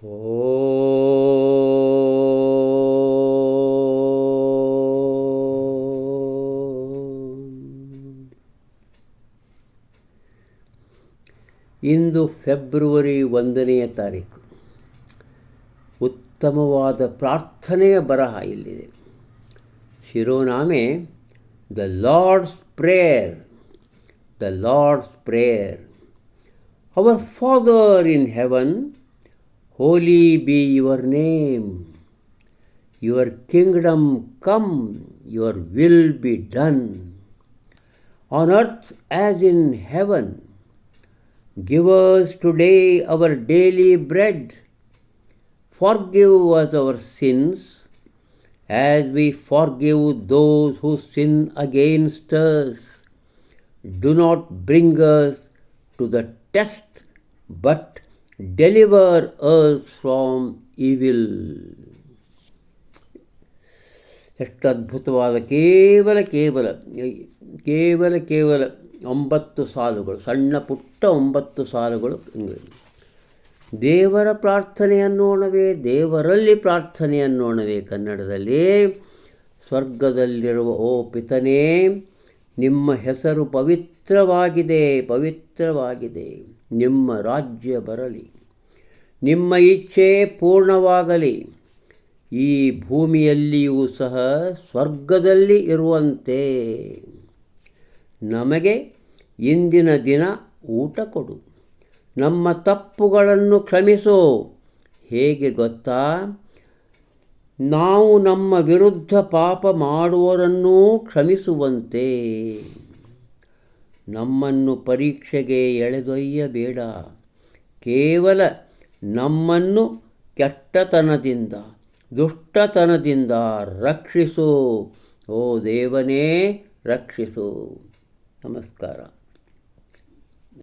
ಇಂದು February 1ನೇ ತಾರೀಕು. ಉತ್ತಮವಾದ ಪ್ರಾರ್ಥನೆಯ ಬರಹ ಇಲ್ಲಿದೆ. ಶಿರೋನಾಮೆ the Lord's prayer. The Lord's prayer. Our father in heaven, holy be your name. Your kingdom come, your will be done on earth as in heaven. Give us today our daily bread. Forgive us our sins, as we forgive those who sin against us. Do not bring us to the test, but deliver us from evil. ಎಷ್ಟು ಅದ್ಭುತವಾದ ಕೇವಲ 9 ಸಾಲುಗಳು, ಸಣ್ಣ ಪುಟ್ಟ 9 ಸಾಲುಗಳು. ದೇವರ ಪ್ರಾರ್ಥನೆಯನ್ನೋಣವೇ, ದೇವರಲ್ಲಿ ಪ್ರಾರ್ಥನೆಯನ್ನೋಣವೇ. ಕನ್ನಡದಲ್ಲಿ ಸ್ವರ್ಗದಲ್ಲಿರುವ ಓ ಪಿತನೇ, ನಿಮ್ಮ ಹೆಸರು ಪವಿತ್ರವಾಗಿದೆ, ನಿಮ್ಮ ರಾಜ್ಯ ಬರಲಿ, ನಿಮ್ಮ ಇಚ್ಛೆ ಪೂರ್ಣವಾಗಲಿ, ಈ ಭೂಮಿಯಲ್ಲಿಯೂ ಸಹ ಸ್ವರ್ಗದಲ್ಲಿ ಇರುವಂತೆ. ನಮಗೆ ಇಂದಿನ ದಿನ ಊಟ ಕೊಡು, ನಮ್ಮ ತಪ್ಪುಗಳನ್ನು ಕ್ಷಮಿಸು. ಹೇಗೆ ಗೊತ್ತಾ? ನಾವು ನಮ್ಮ ವಿರುದ್ಧ ಪಾಪ ಮಾಡುವವರನ್ನೂ ಕ್ಷಮಿಸುವಂತೆ. ನಮ್ಮನ್ನು ಪರೀಕ್ಷೆಗೆ ಎಳೆದೊಯ್ಯಬೇಡ, ಕೇವಲ ನಮ್ಮನ್ನು ಕೆಟ್ಟತನದಿಂದ, ದುಷ್ಟತನದಿಂದ ರಕ್ಷಿಸು. ಓ ದೇವನೇ, ರಕ್ಷಿಸು. ನಮಸ್ಕಾರ.